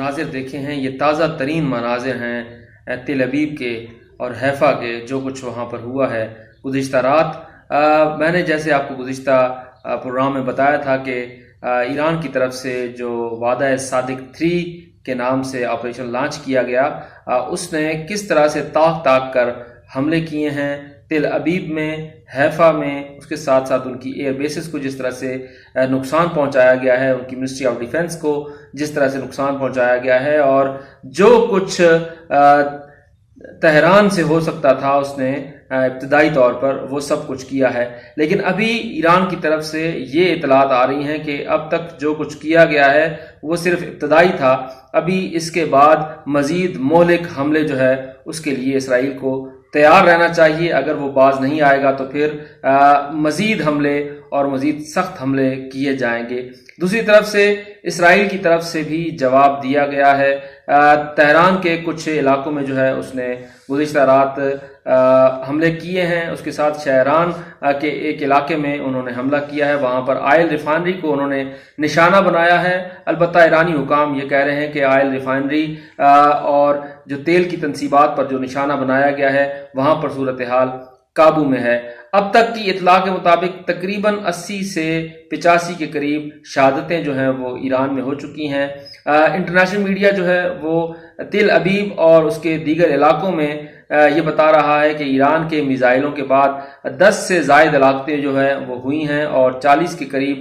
مناظر دیکھے ہیں یہ تازہ ترین مناظر ہیں تل ابیب کے اور حیفا کے، جو کچھ وہاں پر ہوا ہے گزشتہ رات۔ میں نے جیسے آپ کو گزشتہ پروگرام میں بتایا تھا کہ ایران کی طرف سے جو وعدہ صادق 3 کے نام سے آپریشن لانچ کیا گیا، اس نے کس طرح سے تاک کر حملے کیے ہیں تل ابیب میں، حیفا میں، اس کے ساتھ ساتھ ان کی ایئر بیسز کو جس طرح سے نقصان پہنچایا گیا ہے، ان کی منسٹری آف ڈیفنس کو جس طرح سے نقصان پہنچایا گیا ہے، اور جو کچھ تہران سے ہو سکتا تھا اس نے ابتدائی طور پر وہ سب کچھ کیا ہے۔ لیکن ابھی ایران کی طرف سے یہ اطلاعات آ رہی ہیں کہ اب تک جو کچھ کیا گیا ہے وہ صرف ابتدائی تھا، ابھی اس کے بعد مزید مہلک حملے جو ہے اس کے لیے اسرائیل کو تیار رہنا چاہیے۔ اگر وہ باز نہیں آئے گا تو پھر مزید حملے اور مزید سخت حملے کیے جائیں گے۔ دوسری طرف سے اسرائیل کی طرف سے بھی جواب دیا گیا ہے۔ تہران کے کچھ علاقوں میں جو ہے اس نے گزشتہ رات حملے کیے ہیں، اس کے ساتھ شہران کے ایک علاقے میں انہوں نے حملہ کیا ہے، وہاں پر آئل ریفائنری کو انہوں نے نشانہ بنایا ہے۔ البتہ ایرانی حکام یہ کہہ رہے ہیں کہ آئل ریفائنری اور جو تیل کی تنصیبات پر جو نشانہ بنایا گیا ہے وہاں پر صورتحال قابو میں ہے۔ اب تک کی اطلاع کے مطابق تقریباً 80 سے 85 کے قریب شہادتیں جو ہیں وہ ایران میں ہو چکی ہیں۔ انٹرنیشنل میڈیا جو ہے وہ تل ابیب اور اس کے دیگر علاقوں میں یہ بتا رہا ہے کہ ایران کے میزائلوں کے بعد 10 سے زائد ہلاکتیں جو ہیں وہ ہوئی ہیں اور 40 کے قریب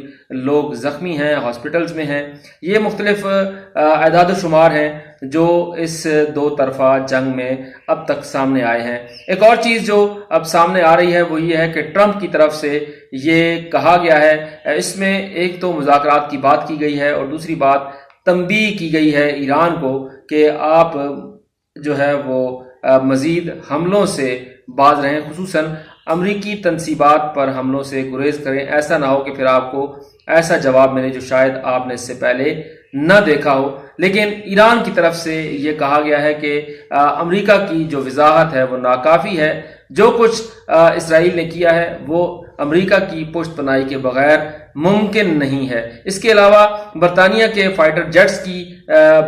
لوگ زخمی ہیں، ہاسپٹلز میں ہیں۔ یہ مختلف اعداد و شمار ہیں جو اس دو طرفہ جنگ میں اب تک سامنے آئے ہیں۔ ایک اور چیز جو اب سامنے آ رہی ہے وہ یہ ہے کہ ٹرمپ کی طرف سے یہ کہا گیا ہے، اس میں ایک تو مذاکرات کی بات کی گئی ہے اور دوسری بات تنبیہ کی گئی ہے ایران کو کہ آپ جو ہے وہ مزید حملوں سے باز رہیں، خصوصاً امریکی تنصیبات پر حملوں سے گریز کریں۔ ایسا نہ ہو کہ پھر آپ کو ایسا جواب ملے جو شاید آپ نے اس سے پہلے نہ دیکھا ہو۔ لیکن ایران کی طرف سے یہ کہا گیا ہے کہ امریکہ کی جو وضاحت ہے وہ ناکافی ہے، جو کچھ اسرائیل نے کیا ہے وہ امریکہ کی پشت پناہی کے بغیر ممکن نہیں ہے۔ اس کے علاوہ برطانیہ کے فائٹر جیٹس کی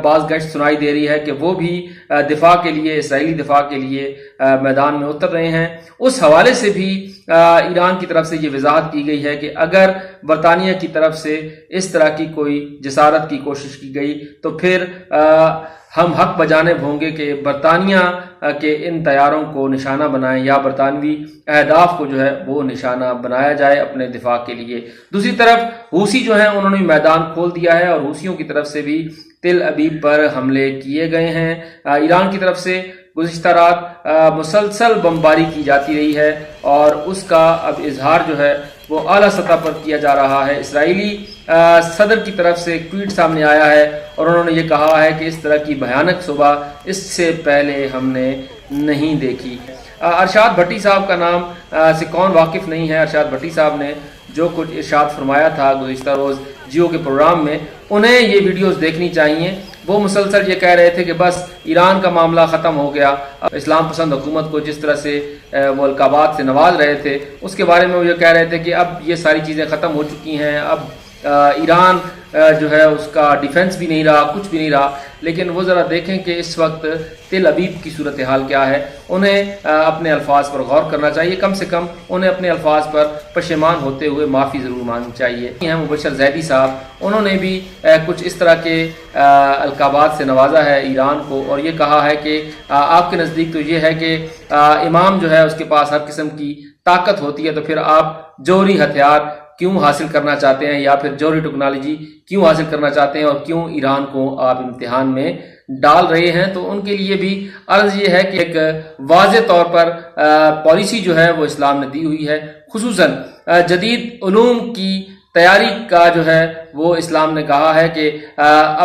بعض گشت سنائی دے رہی ہے کہ وہ بھی دفاع کے لیے، اسرائیلی دفاع کے لیے میدان میں اتر رہے ہیں۔ اس حوالے سے بھی ایران کی طرف سے یہ وضاحت کی گئی ہے کہ اگر برطانیہ کی طرف سے اس طرح کی کوئی جسارت کی کوشش کی گئی تو پھر ہم حق بجانب ہوں گے کہ برطانیہ کے ان طیاروں کو نشانہ بنائیں یا برطانوی اہداف کو جو ہے وہ نشانہ بنایا جائے اپنے دفاع کے لیے۔ دوسری طرف حوثی جو ہیں انہوں نے میدان کھول دیا ہے اور حوثیوں کی طرف سے بھی تل ابیب پر حملے کیے گئے ہیں۔ ایران کی طرف سے گزشتہ رات مسلسل بمباری کی جاتی رہی ہے اور اس کا اب اظہار جو ہے وہ اعلیٰ سطح پر کیا جا رہا ہے۔ اسرائیلی صدر کی طرف سے ایک ٹویٹ سامنے آیا ہے اور انہوں نے یہ کہا ہے کہ اس طرح کی بھیانک صبح اس سے پہلے ہم نے نہیں دیکھی۔ ارشاد بھٹی صاحب کا نام سے کون واقف نہیں ہے؟ ارشاد بھٹی صاحب نے جو کچھ ارشاد فرمایا تھا گزشتہ روز جیو کے پروگرام میں، انہیں یہ ویڈیوز دیکھنی چاہیے۔ وہ مسلسل یہ کہہ رہے تھے کہ بس ایران کا معاملہ ختم ہو گیا۔ اسلام پسند حکومت کو جس طرح سے وہ القابات سے نواز رہے تھے اس کے بارے میں وہ یہ کہہ رہے تھے کہ اب یہ ساری چیزیں ختم ہو چکی ہیں، اب ایران جو ہے اس کا ڈیفنس بھی نہیں رہا، کچھ بھی نہیں رہا۔ لیکن وہ ذرا دیکھیں کہ اس وقت تل ابیب کی صورتحال کیا ہے۔ انہیں اپنے الفاظ پر غور کرنا چاہیے، کم سے کم انہیں اپنے الفاظ پر پشیمان ہوتے ہوئے معافی ضرور مانگنی چاہیے۔ ہیں مبشر زیدی صاحب، انہوں نے بھی کچھ اس طرح کے القابات سے نوازا ہے ایران کو اور یہ کہا ہے کہ آپ کے نزدیک تو یہ ہے کہ امام جو ہے اس کے پاس ہر قسم کی طاقت ہوتی ہے، تو پھر آپ جوہری ہتھیار کیوں حاصل کرنا چاہتے ہیں یا پھر جوہری ٹیکنالوجی کیوں حاصل کرنا چاہتے ہیں اور کیوں ایران کو آپ امتحان میں ڈال رہے ہیں؟ تو ان کے لیے بھی عرض یہ ہے کہ ایک واضح طور پر پالیسی جو ہے وہ اسلام نے دی ہوئی ہے، خصوصاً جدید علوم کی تیاری کا جو ہے وہ اسلام نے کہا ہے کہ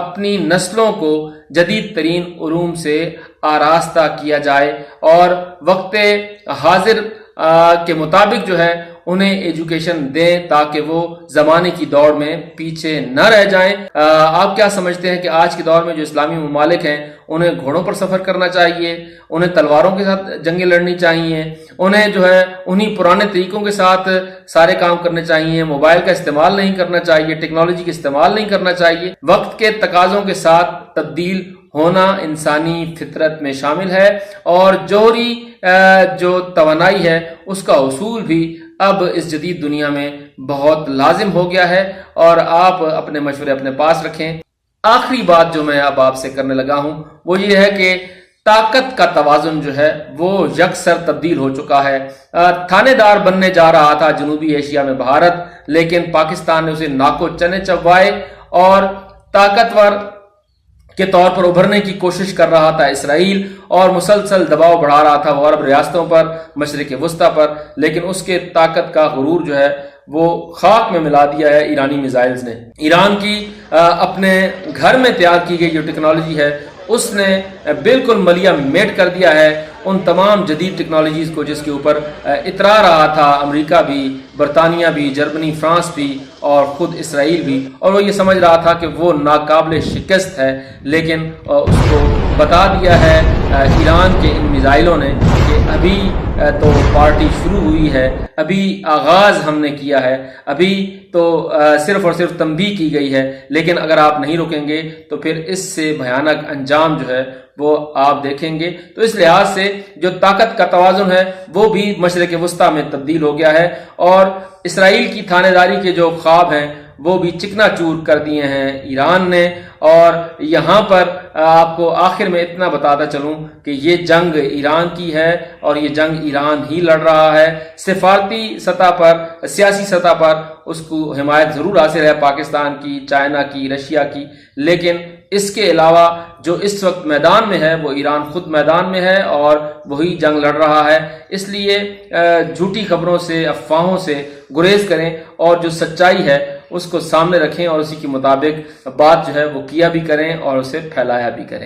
اپنی نسلوں کو جدید ترین علوم سے آراستہ کیا جائے اور وقت حاضر کے مطابق جو ہے انہیں ایجوکیشن دیں تاکہ وہ زمانے کی دوڑ میں پیچھے نہ رہ جائیں۔ آپ کیا سمجھتے ہیں کہ آج کے دور میں جو اسلامی ممالک ہیں انہیں گھوڑوں پر سفر کرنا چاہیے، انہیں تلواروں کے ساتھ جنگیں لڑنی چاہیے، انہیں جو ہے انہی پرانے طریقوں کے ساتھ سارے کام کرنے چاہیے، موبائل کا استعمال نہیں کرنا چاہیے، ٹیکنالوجی کا استعمال نہیں کرنا چاہیے؟ وقت کے تقاضوں کے ساتھ تبدیل ہونا انسانی فطرت میں شامل ہے، اور جوہری جو توانائی ہے اس کا حصول بھی اب اس جدید دنیا میں بہت لازم ہو گیا ہے، اور آپ اپنے مشورے اپنے پاس رکھیں۔ آخری بات جو میں اب آپ سے کرنے لگا ہوں وہ یہ ہے کہ طاقت کا توازن جو ہے وہ یکسر تبدیل ہو چکا ہے۔ تھانے دار بننے جا رہا تھا جنوبی ایشیا میں بھارت، لیکن پاکستان نے اسے ناکو چنے چبوائے، اور طاقتور کے طور پر ابھرنے کی کوشش کر رہا تھا اسرائیل، اور مسلسل دباؤ بڑھا رہا تھا وہ عرب ریاستوں پر، مشرق وسطیٰ پر، لیکن اس کے طاقت کا غرور جو ہے وہ خاک میں ملا دیا ہے ایرانی میزائلز نے۔ ایران کی اپنے گھر میں تیار کی گئی جو ٹیکنالوجی ہے اس نے بالکل ملیا میٹ کر دیا ہے ان تمام جدید ٹیکنالوجیز کو جس کے اوپر اترا رہا تھا امریکہ بھی، برطانیہ بھی، جرمنی، فرانس بھی، اور خود اسرائیل بھی، اور وہ یہ سمجھ رہا تھا کہ وہ ناقابل شکست ہے، لیکن اس کو بتا دیا ہے ایران کے ان میزائلوں نے کہ ابھی تو پارٹی شروع ہوئی ہے، ابھی آغاز ہم نے کیا ہے، ابھی تو صرف اور صرف تنبیہ کی گئی ہے، لیکن اگر آپ نہیں رکیں گے تو پھر اس سے بھیانک انجام جو ہے وہ آپ دیکھیں گے۔ تو اس لحاظ سے جو طاقت کا توازن ہے وہ بھی مشرق وسطیٰ میں تبدیل ہو گیا ہے، اور اسرائیل کی تھانے داری کے جو خواب ہیں وہ بھی چکنا چور کر دیے ہیں ایران نے۔ اور یہاں پر آپ کو آخر میں اتنا بتاتا چلوں کہ یہ جنگ ایران کی ہے، اور یہ جنگ ایران ہی لڑ رہا ہے۔ سفارتی سطح پر، سیاسی سطح پر اس کو حمایت ضرور حاصل ہے پاکستان کی، چائنا کی، رشیا کی، لیکن اس کے علاوہ جو اس وقت میدان میں ہے وہ ایران خود میدان میں ہے اور وہی جنگ لڑ رہا ہے۔ اس لیے جھوٹی خبروں سے، افواہوں سے گریز کریں، اور جو سچائی ہے اس کو سامنے رکھیں، اور اسی کے مطابق بات جو ہے وہ کیا بھی کریں اور اسے پھیلایا بھی کریں۔